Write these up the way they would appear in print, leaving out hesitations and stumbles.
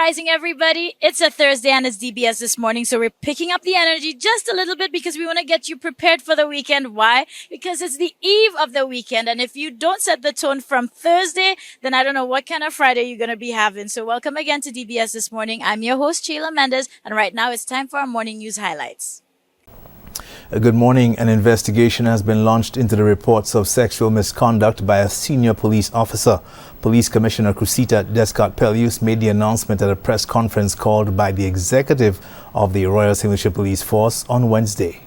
rising, everybody. It's a Thursday and it's DBS this morning, so we're picking up the energy just a little bit because we want to get you prepared for the weekend. Why? Because it's the eve of the weekend, and if you don't set the tone from Thursday, then I don't know what kind of Friday you're going to be having. So welcome again to DBS this morning. I'm your host, Sheila Mendes, and right now it's time for our morning news highlights. Good morning. An investigation has been launched into the reports of sexual misconduct by a senior police officer. Police Commissioner Cressida Descartes-Pellews made the announcement at a press conference called by the executive of the Royal St. Lucia Police Force on Wednesday.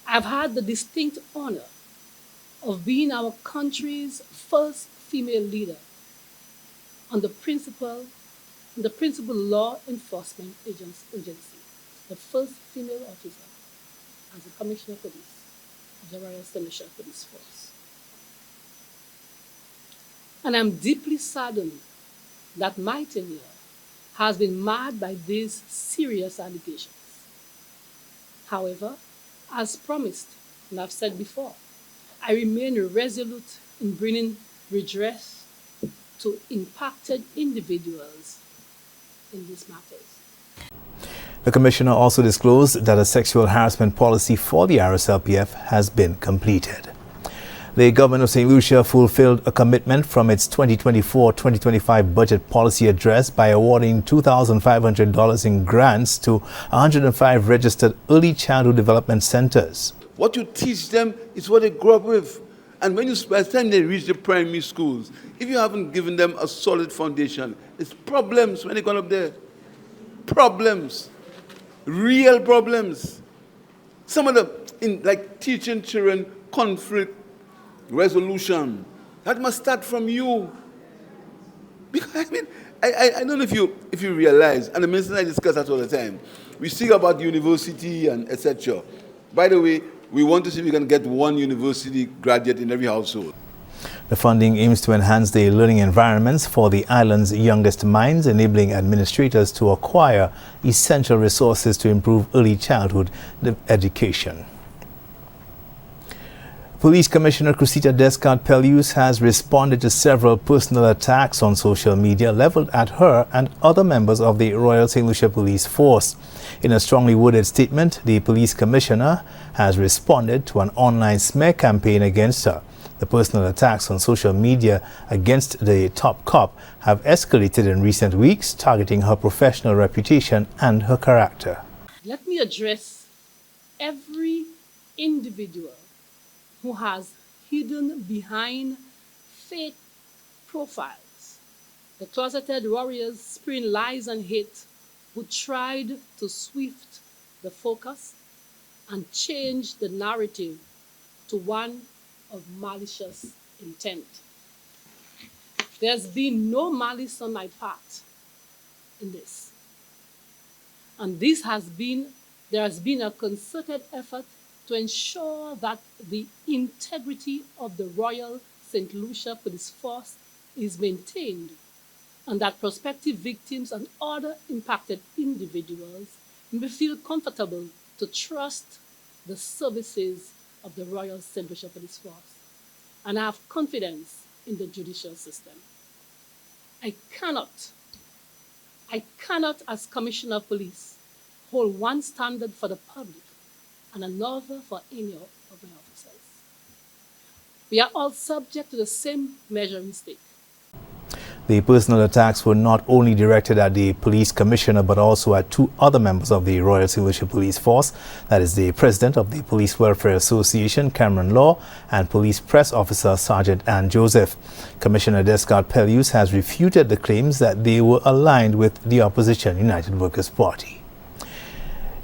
I've had the distinct honor of being our country's first female leader on the principal law enforcement agency, the first female officer as a Commissioner of Police of the Royal St. Lucia Police Force. And I'm deeply saddened that my tenure has been marred by these serious allegations. However, as promised, and I've said before, I remain resolute in bringing redress to impacted individuals in these matters. The Commissioner also disclosed that a sexual harassment policy for the RSLPF has been completed. The government of St. Lucia fulfilled a commitment from its 2024-2025 budget policy address by awarding $2,500 in grants to 105 registered early childhood development centers. What you teach them is what they grow up with. And by the time they reach the primary schools, if you haven't given them a solid foundation, it's problems when they go up there. Problems. Real problems. Some of them, like teaching children conflict resolution, that must start from you. Because I don't know if you realize, and the minister and I discuss that all the time. We speak about university and etc. By the way, we want to see if we can get one university graduate in every household. The funding aims to enhance the learning environments for the island's youngest minds, enabling administrators to acquire essential resources to improve early childhood education. Police Commissioner Cressida Descartes-Pellews has responded to several personal attacks on social media leveled at her and other members of the Royal St. Lucia Police Force. In a strongly worded statement, the Police Commissioner has responded to an online smear campaign against her. The personal attacks on social media against the top cop have escalated in recent weeks, targeting her professional reputation and her character. Let me address every individual who has hidden behind fake profiles, the closeted warriors spewing lies and hate who tried to swift the focus and change the narrative to one of malicious intent. There's been no malice on my part in this. And there has been a concerted effort to ensure that the integrity of the Royal St. Lucia Police Force is maintained and that prospective victims and other impacted individuals may feel comfortable to trust the services of the Royal St. Lucia Police Force. And I have confidence in the judicial system. I cannot, as Commissioner of Police, hold one standard for the public and another for any of my officers. We are all subject to the same measuring stick. The personal attacks were not only directed at the police commissioner but also at two other members of the Royal St. Lucia Police Force, that is the president of the Police Welfare Association, Cameron Law, and police press officer Sergeant Ann Joseph. Commissioner Descartes-Pellews has refuted the claims that they were aligned with the opposition United Workers' Party.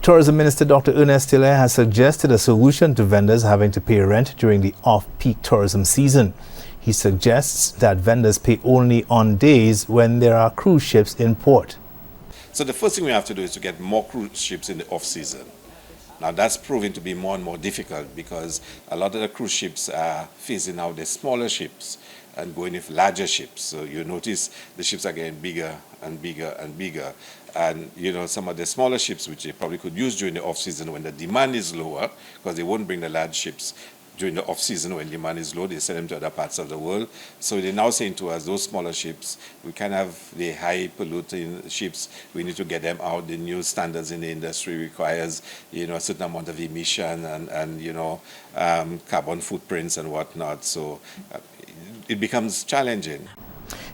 Tourism Minister Dr. Ernest Hilaire has suggested a solution to vendors having to pay rent during the off-peak tourism season. He suggests that vendors pay only on days when there are cruise ships in port. So the first thing we have to do is to get more cruise ships in the off-season. Now that's proving to be more and more difficult because a lot of the cruise ships are phasing out the smaller ships and going with larger ships. So you notice the ships are getting bigger and bigger and bigger. And some of the smaller ships, which they probably could use during the off-season when the demand is lower, because they won't bring the large ships, during the off-season when demand is low, they sell them to other parts of the world. So they're now saying to us, those smaller ships, we can have the high polluting ships, we need to get them out. The new standards in the industry requires, a certain amount of emission and carbon footprints and whatnot. So it becomes challenging.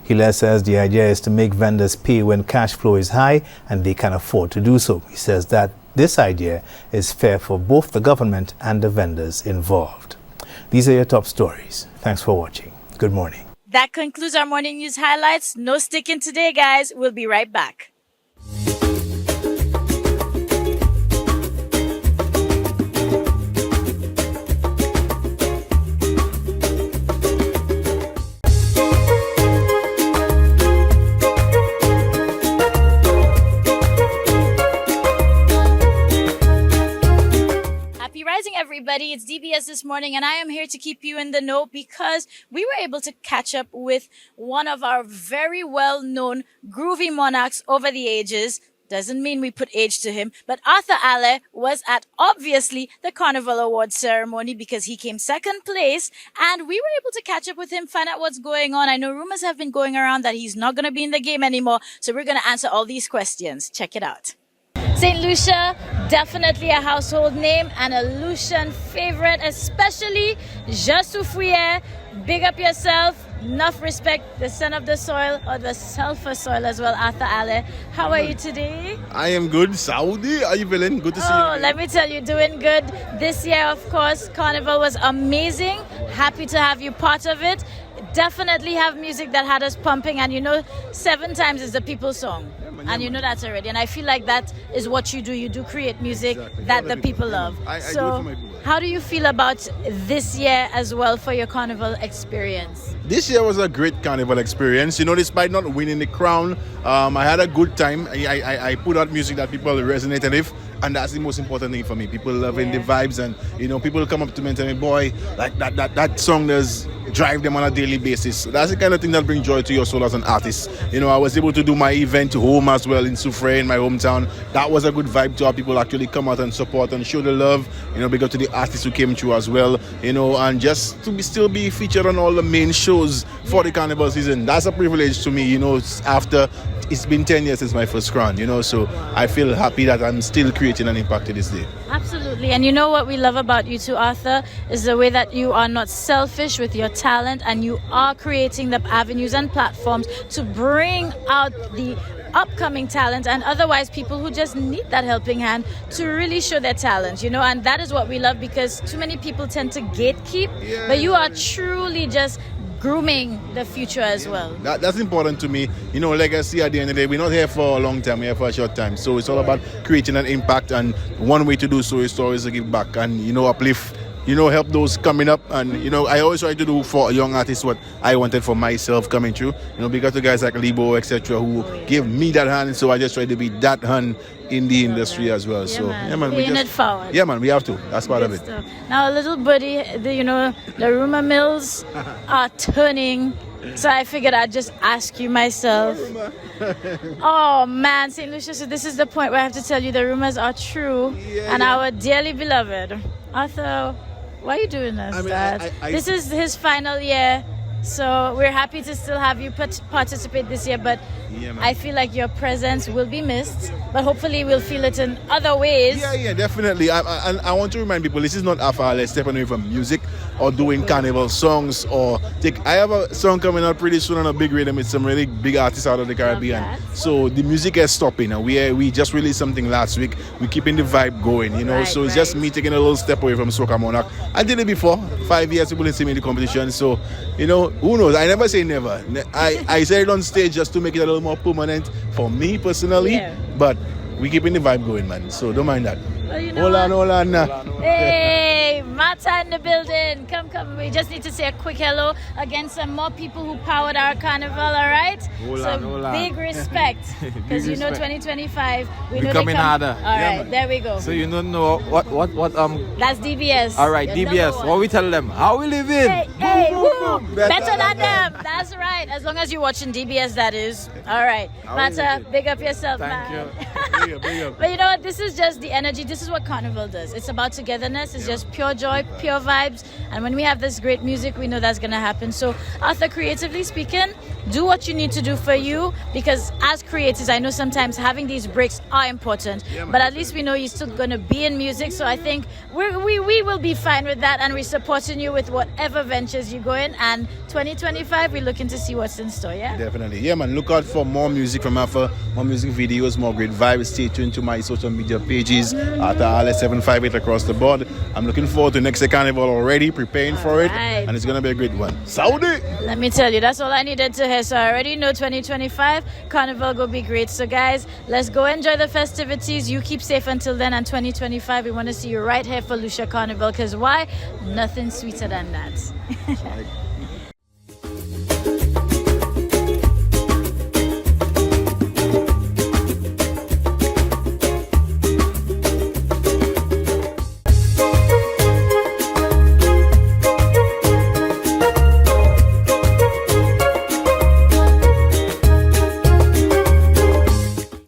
Hilaire says the idea is to make vendors pay when cash flow is high and they can afford to do so. He says that this idea is fair for both the government and the vendors involved. These are your top stories. Thanks for watching. Good morning. That concludes our morning news highlights. No sticking today, guys. We'll be right back. Everybody, it's DBS This Morning, and I am here to keep you in the know because we were able to catch up with one of our very well-known groovy monarchs over the ages. Doesn't mean we put age to him, but Arthur Ale was at, obviously, the Carnival Awards ceremony because he came second place, and we were able to catch up with him, find out what's going on. I know rumors have been going around that he's not going to be in the game anymore, so we're going to answer all these questions. Check it out. St. Lucia, definitely a household name and a Lucian favorite, especially Je Soufouye. Big up yourself. Enough respect, the son of the soil, or the sulfur soil as well, Arthur Ale. How are you today? I am good. Saudi, are you feeling? Good to see you. Oh, let me tell you, doing good. This year, of course, Carnival was amazing. Happy to have you part of it. Definitely have music that had us pumping, and 7 times is the people's song. And you know that already. And I feel like that is what you do. You do create music that the people love. I do it for my people. How do you feel about this year as well for your Carnival experience? This year was a great Carnival experience. Despite not winning the crown, I had a good time. I put out music that people resonated with. And that's the most important thing for me. People loving the vibes, and people come up to me and tell me, boy, like that song does drive them on a daily basis. So that's the kind of thing that brings joy to your soul as an artist. I was able to do my event home as well in Soufrière, in my hometown. That was a good vibe to have people actually come out and support and show the love. Big up to the artists who came through as well. And just to still be featured on all the main shows for the Carnival season. That's a privilege to me. After it's been 10 years since my first crown. So I feel happy that I'm still creating an impact to this day. Absolutely. And what we love about you too, Arthur, is the way that you are not selfish with your talent, and you are creating the avenues and platforms to bring out the upcoming talent and otherwise people who just need that helping hand to really show their talent, and that is what we love, because too many people tend to gatekeep, but you are truly just grooming the future as well. That's important to me. Legacy at the end of the day, we're not here for a long time, we're here for a short time. So it's all about creating an impact, and one way to do so is to always give back and, uplift, help those coming up. And, I always try to do for young artists what I wanted for myself coming through, because the guys like Lebo, etc., who gave me that hand. So I just try to be that hand in the industry as well. Paying it forward. Yeah, man, we have to. That's part of it. Stuff. Now, a little birdie, the rumor mills are turning. So I figured I'd just ask you myself. Oh man, St. Lucia, so this is the point where I have to tell you the rumors are true. Our dearly beloved Arthur, why are you doing this, Dad? This is his final year. So we're happy to still have you participate this year, but I feel like your presence will be missed, but hopefully we'll feel it in other ways. Yeah, definitely. I want to remind people, this is not Afale stepping away from music or doing carnival songs I have a song coming out pretty soon on a big rhythm with some really big artists out of the Caribbean. So the music is stopping, and we just released something last week. We're keeping the vibe going, it's just me taking a little step away from Soca Monarch. I did it before. 5 years people didn't see me in the competition, so who knows? I never say never. I said it on stage just to make it a little more permanent for me personally, but we keeping the vibe going, man, so don't mind that. Well, hold on. Hey, Mata in the building. Come. We just need to say a quick hello against some more people who powered our carnival, all right? Hold on. Big respect. Because 2025, we know coming harder. All right, there we go. So you don't know what That's DBS. All right, DBS. What we tell them? How we live in? Hey, woo! Better than them. That's right. As long as you're watching DBS, that is. All right. Mata, big up yourself, Thank man. you. Big up, big up. But you know what? This is just the energy. This is what Carnival does. It's about togetherness. It's just pure joy, pure vibes. And when we have this great music, we know that's going to happen. So, Arthur, creatively speaking, do what you need to do for you. Because as creators, I know sometimes having these breaks are important. But at least we know you're still going to be in music. So I think we will be fine with that. And we're supporting you with whatever ventures you go in. And 2025, we're looking to see what's in store, yeah? Definitely. Yeah, man. Look out for more music from Alpha, more music videos, more great vibes. Stay tuned to my social media pages at RS758 across the board. I'm looking forward to next year Carnival already, preparing for it. Alright. And it's going to be a great one. Saudi! Let me tell you, that's all I needed to hear. So I already know 2025 Carnival will be great. So guys, let's go enjoy the festivities. You keep safe until then. And 2025, we want to see you right here for Lucia Carnival. Because why? Nothing sweeter than that.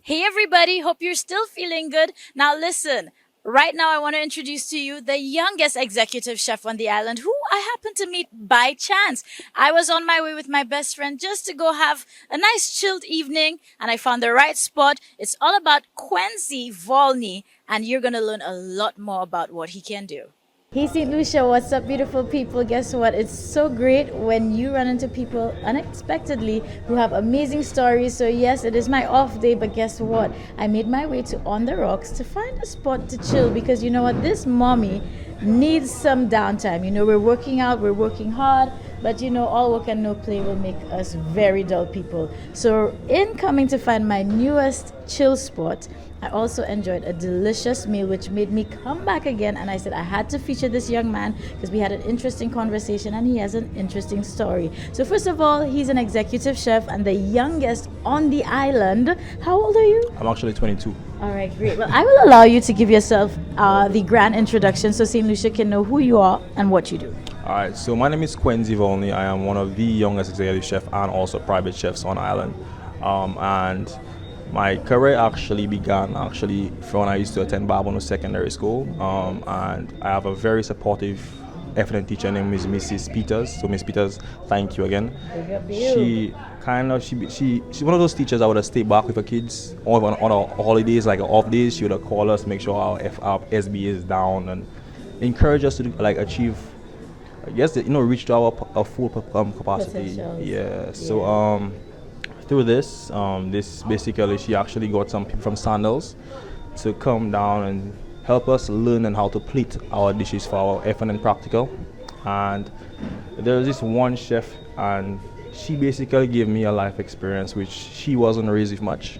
Hey everybody, hope you're still feeling good. Now listen, right now I want to introduce to you the youngest executive chef on the island who I happened to meet by chance. I was on my way with my best friend just to go have a nice chilled evening and I found the right spot. It's all about Quincy Volney and you're going to learn a lot more about what he can do. Hey St. Lucia, what's up beautiful people? Guess what? It's so great when you run into people unexpectedly who have amazing stories. So yes, it is my off day, but guess what? I made my way to On the Rocks to find a spot to chill because you know what? This mommy needs some downtime. You know, we're working out, we're working hard, but you know, all work and no play will make us very dull people. So in coming to find my newest chill spot, I also enjoyed a delicious meal which made me come back again, and I said I had to feature this young man because we had an interesting conversation and he has an interesting story. So first of all, he's an executive chef and the youngest on the island. How old are you? I'm actually 22. All right, great. Well, I will allow you to give yourself the grand introduction so St. Lucia can know who you are and what you do. All right, so my name is Quincy Volney. I am one of the youngest executive chef and also private chefs on island. And my career actually began from when I used to attend Barbono Secondary School. And I have a very supportive F&N teacher named Mrs. Peters. So Miss Peters, thank you again. She's one of those teachers that would have stayed back with her kids or on our holidays, like off days. She would have called us, make sure our SB is down and encourage us to achieve, reach to our full capacity. Potentials. Yeah. So through this basically she actually got some people from Sandals to come down and help us learn and how to plate our dishes for our F&N practical. And there was this one chef and she basically gave me a life experience which she wasn't raised with much.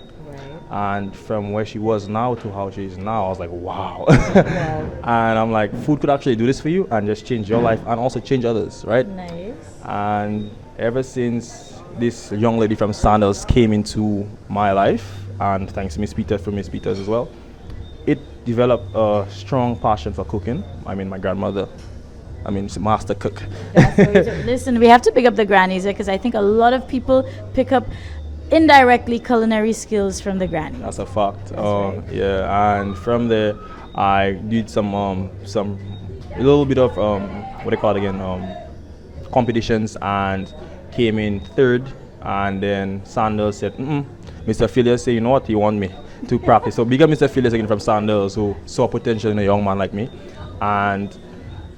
And from where she was now to how she is now, I was like, wow. And I'm like, food could actually do this for you and just change your life and also change others, right? Nice. And ever since this young lady from Sandals came into my life, and thanks to Miss Peters as well, it developed a strong passion for cooking. I mean, my grandmother, she's a master cook. Listen, we have to pick up the grannies because I think a lot of people pick up indirectly culinary skills from the granny. That's a fact. Right. Yeah, and from there I did some a little bit of competitions and came in third. And then Sandals said, Mr. Phileas said, you know what, you want me to practice. So big up Mr. Phileas again from Sandals who saw potential in a young man like me. And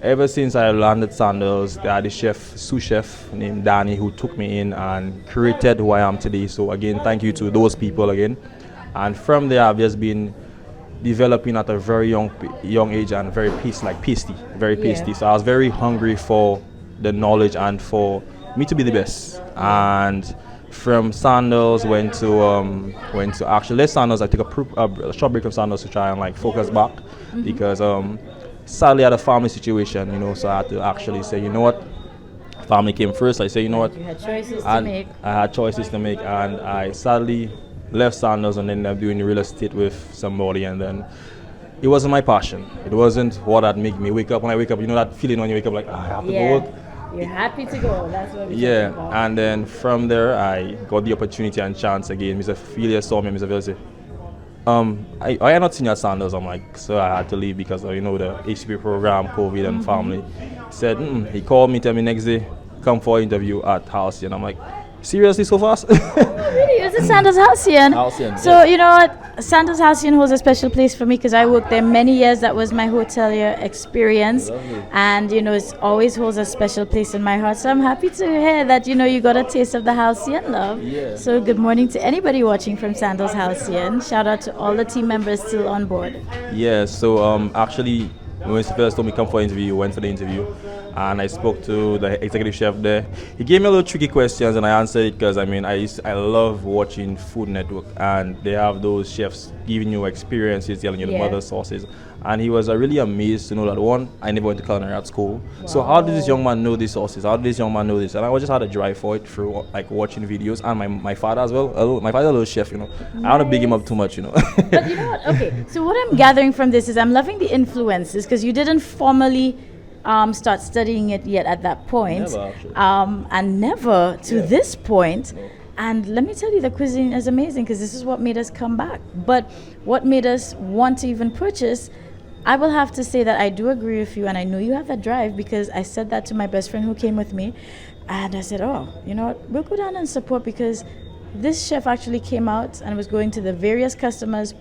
ever since I landed Sandals, they had a sous chef named Danny who took me in and created who I am today. So again, thank you to those people again. And from there, I've just been developing at a very young age and very pasty. So I was very hungry for the knowledge and for me to be the best. And from Sandals went to actually left Sandals. I took a short break from Sandals to try and focus back because sadly I had a family situation, so I had to actually say, you know what, family came first. I say, you know what, You had choices to make. I had choices to make, and I sadly left Sandals and ended up doing real estate with somebody, and then it wasn't my passion. It wasn't what that make me wake up. When I wake up, that feeling when you wake up I have to go work. You're happy to go. That's what Yeah, and then from there I got the opportunity and chance again. Mr. Phileas saw me, Mr. Phileas said, I had not seen your Sandals. I'm like, so I had to leave because of, the HCP program, COVID, and family. He said, he called me, tell me next day, come for interview at Halcyon. I'm like, seriously, so fast? Really? It was a Santos Halcyon. Halcyon, So, you know what? Santos Halcyon holds a special place for me because I worked there many years. That was my hotelier experience. Lovely. And, it always holds a special place in my heart. So I'm happy to hear that, you got a taste of the Halcyon love. Yeah. So good morning to anybody watching from Santos Halcyon. Shout out to all the team members still on board. Yeah, so actually, when Mr. Phillips told me come for an interview, went for the interview, and I spoke to the executive chef there. He gave me a little tricky questions, and I answered it because I love watching Food Network, and they have those chefs giving you experiences, telling you the Yeah. mother sauces. And he was really amazed to know that one, I never went to culinary art school. So how did this young man know these sauces? How did this young man know this? And I just had a drive for it through like watching videos, and my father as well. My father's a little chef, I don't want to big him up too much, But you know what? Okay, so what I'm gathering from this is I'm loving the influences because you didn't formally start studying it yet at that point. Never, actually. And never to this point. And let me tell you, the cuisine is amazing because this is what made us come back. But what made us want to even purchase, I will have to say that I do agree with you, and I know you have that drive because I said that to my best friend who came with me. And I said, oh, you know what, we'll go down and support because this chef actually came out and was going to the various customers,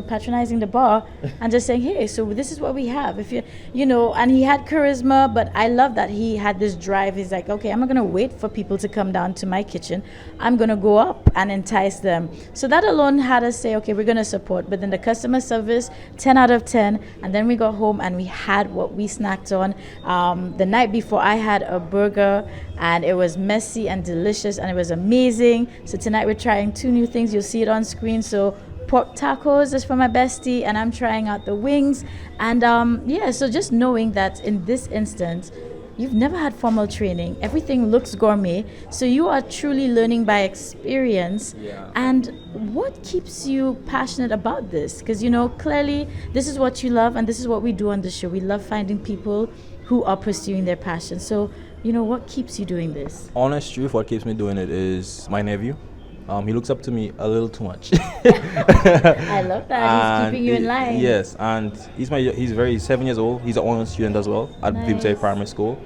patronizing the bar and just saying, hey, so this is what we have. If and he had charisma, but I love that he had this drive. He's like, okay, I'm not going to wait for people to come down to my kitchen. I'm going to go up and entice them. So that alone had us say, okay, we're going to support. But then the customer service, 10 out of 10. And then we got home and we had what we snacked on. The night before, I had a burger and it was messy and delicious and it was amazing. So tonight we're trying 2 new things. You'll see it on screen. So pork tacos is for my bestie, and I'm trying out the wings. And so just knowing that in this instance, you've never had formal training, everything looks gourmet, so you are truly learning by experience. Yeah. And what keeps you passionate about this? Because clearly this is what you love, and this is what we do on the show. We love finding people who are pursuing their passion. So what keeps you doing this? Honest truth, what keeps me doing it is my nephew. He looks up to me a little too much. I love that. He's keeping you in line. Yes, and he's 7 years old. He's an honor student as well at Nice. Vimsay Primary School.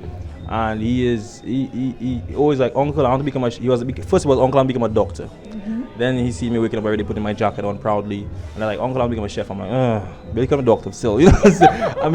And he always like, uncle, I want to become first of all, uncle, I want to become a doctor. Then he see me waking up already, putting my jacket on proudly, and they're like, uncle, I want to become a chef. I'm like, become a doctor still. I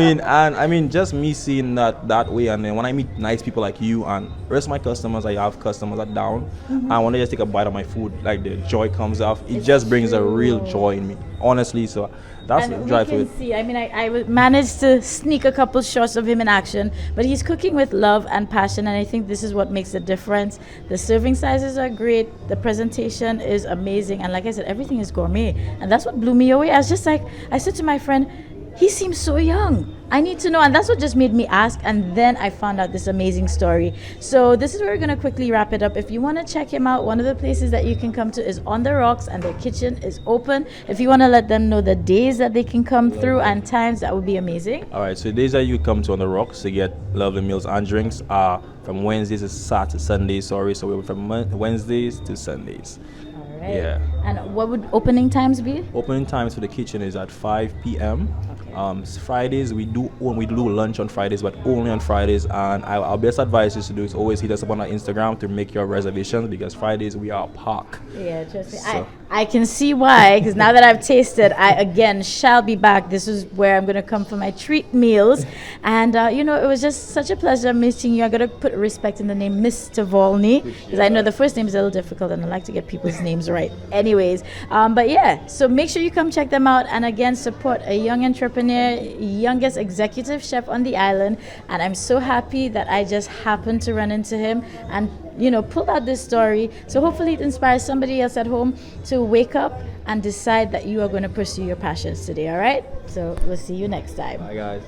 mean, just me seeing that way, and then when I meet nice people like you and rest of my customers, I have customers that down, and when they just take a bite of my food, like the joy comes off. It just brings a real joy in me, honestly. So that's the And drive we for can it. see, I managed to sneak a couple shots of him in action, but he's cooking with love and passion, and I think this is what makes the difference. The serving sizes are great, the presentation is amazing, and like I said, everything is gourmet, and that's what blew me away. I said to my friend, he seems so young. I need to know, and that's what just made me ask, and then I found out this amazing story. So this is where we're going to quickly wrap it up. If you want to check him out, one of the places that you can come to is On the Rocks, and their kitchen is open. If you want to let them know the days that they can come through and times, that would be amazing. All right, so the days that you come to On the Rocks to get lovely meals and drinks are from Wednesdays to Sundays. So we're from Wednesdays to Sundays. All right. Yeah. And what would opening times be? Opening times for the kitchen is at 5 p.m. Fridays we do lunch on Fridays, but only on Fridays. And our best advice is to do is always hit us up on our Instagram to make your reservations, because Fridays we are packed. Yeah, trust me. So- I can see why, because now that I've tasted, I again shall be back. This is where I'm going to come for my treat meals. And, it was just such a pleasure meeting you. I'm going to put respect in the name Mr. Volney, because I know the first name is a little difficult and I like to get people's names right. Anyways, but yeah, so make sure you come check them out. And again, support a young entrepreneur, youngest executive chef on the island. And I'm so happy that I just happened to run into him and pulled out this story. So hopefully it inspires somebody else at home to wake up and decide that you are going to pursue your passions today, all right? So we'll see you next time. Bye, guys.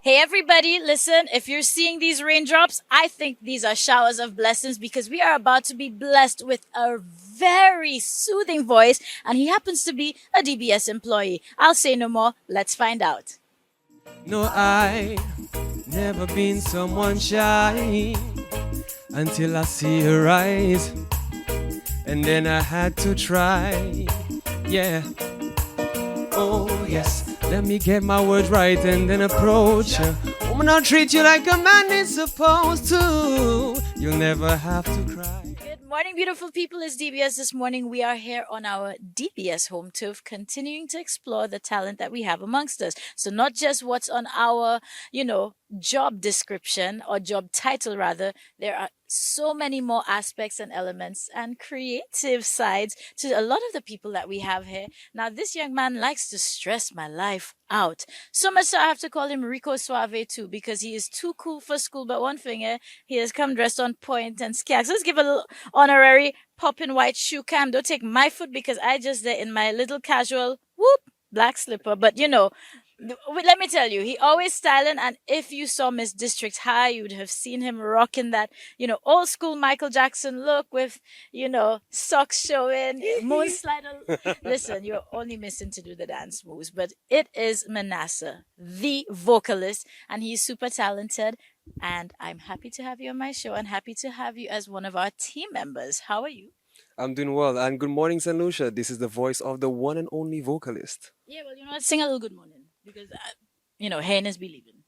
Hey everybody, listen, if you're seeing these raindrops, I think these are showers of blessings because we are about to be blessed with a very soothing voice, and he happens to be a DBS employee. I'll say no more. Let's find out. No, I never been someone shy until I see her eyes, and then I had to try. Yeah. Oh yes. Let me get my words right and then approach her. Woman, I'll treat you like a man is supposed to. You'll never have to cry. Good morning, beautiful people. It's DBS this morning. We are here on our DBS home turf, continuing to explore the talent that we have amongst us. So not just what's on our, job description or job title rather. There are so many more aspects and elements and creative sides to a lot of the people that we have here. Now, this young man likes to stress my life out. So much so I have to call him Rico Suave too, because he is too cool for school. But one thing, he has come dressed on point and skag. So let's give a little honorary popping white shoe cam. Don't take my foot because I just there in my little casual black slipper. But let me tell you, he always styling, and if you saw Miss District High, you would have seen him rocking that, old school Michael Jackson look with, socks showing, moon slider. Listen, you're only missing to do the dance moves, but it is Manasseh, the vocalist, and he's super talented, and I'm happy to have you on my show and happy to have you as one of our team members. How are you? I'm doing well, and good morning, St. Lucia. This is the voice of the one and only vocalist. Yeah, well, what? Sing a little good morning. Because, hearing is believing.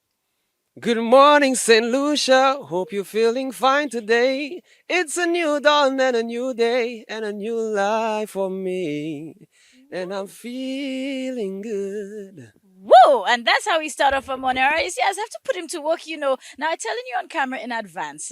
Good morning, St. Lucia. Hope you're feeling fine today. It's a new dawn and a new day and a new life for me. And I'm feeling good. Whoa! And that's how we start off our morning. All right, you see, I have to put him to work, Now, I'm telling you on camera in advance,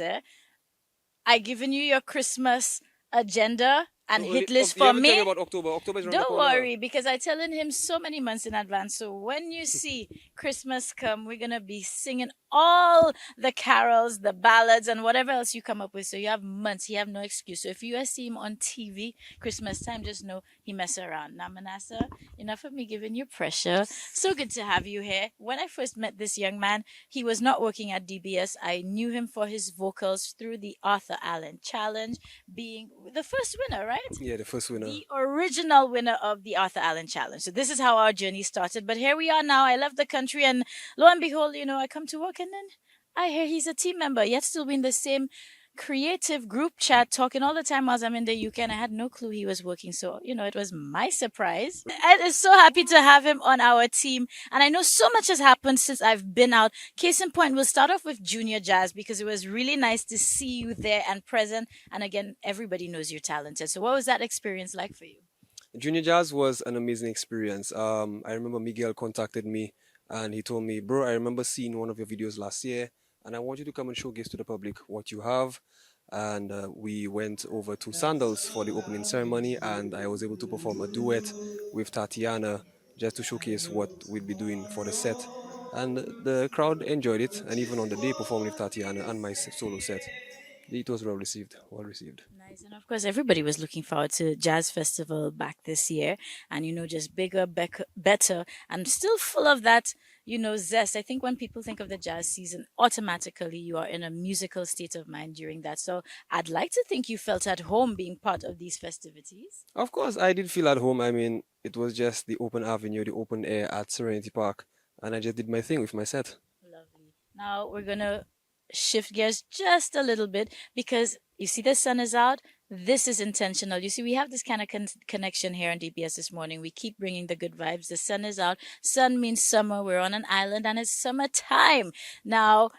I given you your Christmas agenda and hit list for me. About October. October is around the Don't corner. worry, because I'm telling him so many months in advance. So when you see Christmas come, we're going to be singing all the carols, the ballads, and whatever else you come up with. So you have months. He have no excuse. So if you see him on TV Christmas time, just know he mess around. Now, Manasseh, enough of me giving you pressure. So good to have you here. When I first met this young man, he was not working at DBS. I knew him for his vocals through the Arthur Allen Challenge, being the first winner, right? Yeah, the first winner. The original winner of the Arthur Allen Challenge. So this is how our journey started. But here we are now. I left the country and lo and behold, I come to work and then I hear he's a team member, yet still be in the same creative group chat talking all the time while I'm in the UK, and I had no clue he was working. So, it was my surprise. I am so happy to have him on our team. And I know so much has happened since I've been out. Case in point, we'll start off with Junior Jazz because it was really nice to see you there and present. And again, everybody knows you're talented. So what was that experience like for you? Junior Jazz was an amazing experience. I remember Miguel contacted me and he told me, bro, I remember seeing one of your videos last year and I want you to come and showcase to the public what you have. And we went over to Sandals for the opening ceremony and I was able to perform a duet with Tatiana just to showcase what we'd be doing for the set. And the crowd enjoyed it, and even on the day performing with Tatiana and my solo set, it was well received. Nice. And of course, everybody was looking forward to Jazz Festival back this year. And, just bigger, better, and still full of that, zest. I think when people think of the jazz season, automatically you are in a musical state of mind during that. So I'd like to think you felt at home being part of these festivities. Of course, I did feel at home. I mean, it was just the open avenue, the open air at Serenity Park. And I just did my thing with my set. Lovely. Now we're going to shift gears just a little bit because you see the sun is out. This is intentional. You see, we have this kind of connection here on DBS this morning. We keep bringing the good vibes. The sun is out. Sun means summer. We're on an island and it's summertime. Now,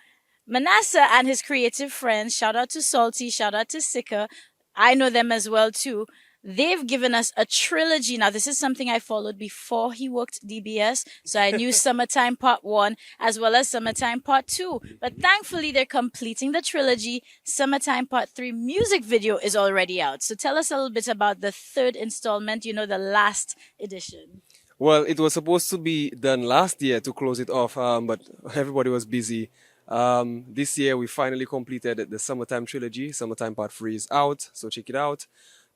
Manasseh and his creative friends, shout out to Salty, shout out to Sika. I know them as well too. They've given us a trilogy. Now, this is something I followed before he worked DBS. So I knew Summertime Part 1 as well as Summertime Part 2. But thankfully, they're completing the trilogy. Summertime Part 3 music video is already out. So tell us a little bit about the third installment, the last edition. Well, it was supposed to be done last year to close it off, but everybody was busy. This year, we finally completed the Summertime trilogy. Summertime Part 3 is out, so check it out.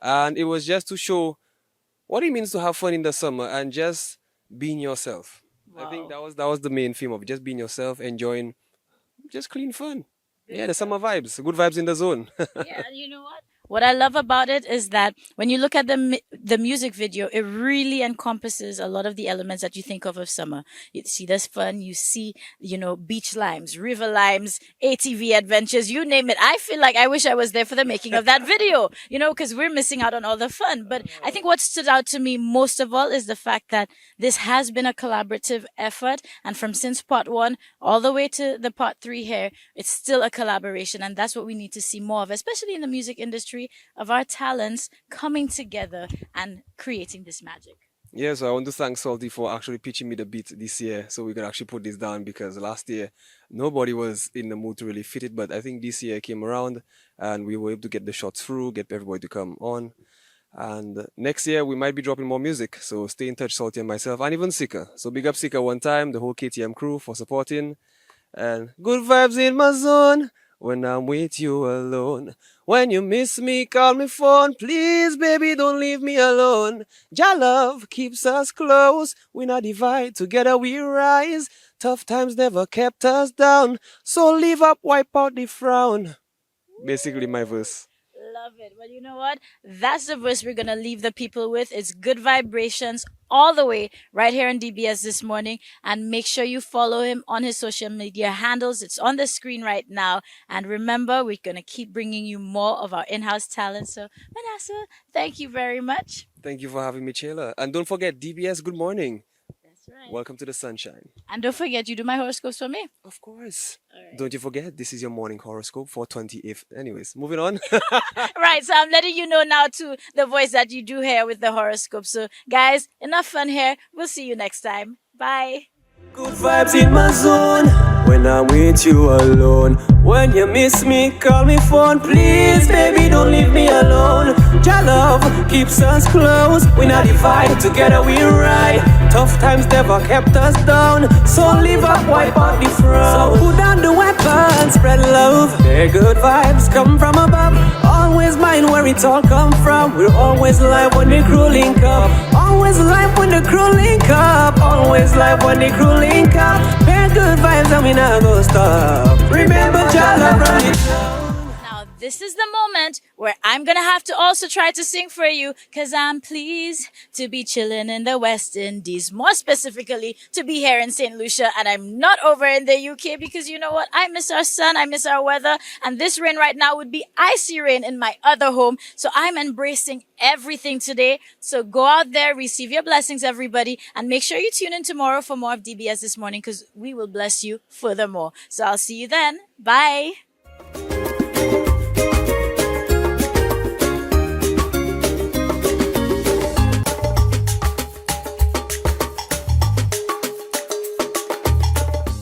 And it was just to show what it means to have fun in the summer and just being yourself. Wow. I think that was the main theme of it, just being yourself, enjoying just clean fun. Yeah, the summer vibes, good vibes in the zone. Yeah, and you know what? what I love about it is that when you look at the music video, it really encompasses a lot of the elements that you think of summer. You see there's fun, you see, beach limes, river limes, ATV adventures, you name it. I feel like I wish I was there for the making of that video, because we're missing out on all the fun. But I think what stood out to me most of all is the fact that this has been a collaborative effort. And from since part 1 all the way to the part 3 here, it's still a collaboration. And that's what we need to see more of, especially in the music industry, of our talents coming together and creating this magic. Yeah, so I want to thank Salty for actually pitching me the beat this year so we could actually put this down, because last year nobody was in the mood to really fit it, but I think this year came around and we were able to get the shots through, get everybody to come on. And next year we might be dropping more music, so stay in touch, Salty and myself, and even Sika. So big up Sika one time, the whole KTM crew for supporting. And good vibes in my zone when I'm with you alone. When you miss me, call me phone. Please, baby, don't leave me alone. Jah love keeps us close. We not divide, together we rise. Tough times never kept us down. So leave up, wipe out the frown. Basically my verse. Love it. Well, you know what? That's the verse we're going to leave the people with. It's good vibrations all the way right here on DBS This Morning. And make sure you follow him on his social media handles. It's on the screen right now. And remember, we're going to keep bringing you more of our in-house talent. So, Manasseh, thank you very much. Thank you for having me, Chayla. And don't forget, DBS, good morning. That's right. Welcome to the sunshine. And don't forget, you do my horoscopes for me. Of course. All right. Don't you forget, this is your morning horoscope for 28th. Anyways, moving on. Right, so I'm letting you know now to the voice that you do hear with the horoscope. So, guys, enough fun here. We'll see you next time. Bye. Good vibes in my zone when I'm with you alone. When you miss me, call me phone. Please, baby, don't leave me alone. Jah love keeps us close. We not divide, together we ride. Tough times never kept us down. So live up, wipe out the frown. So put down the weapons, spread love. Their good vibes come from above. Always mind where it all come from. We're always live when the crew link up. Always live when the crew link up. Always live when the crew link up. Their good vibes and we not go stop. Remember Jah love run it down. Now, this is the moment where I'm gonna have to also try to sing for you, cause I'm pleased to be chilling in the West Indies, more specifically to be here in St. Lucia, and I'm not over in the UK because you know what? I miss our sun, I miss our weather, and this rain right now would be icy rain in my other home, so I'm embracing everything today. So go out there, receive your blessings, everybody, and make sure you tune in tomorrow for more of DBS This Morning, cause we will bless you furthermore. So I'll see you then. Bye.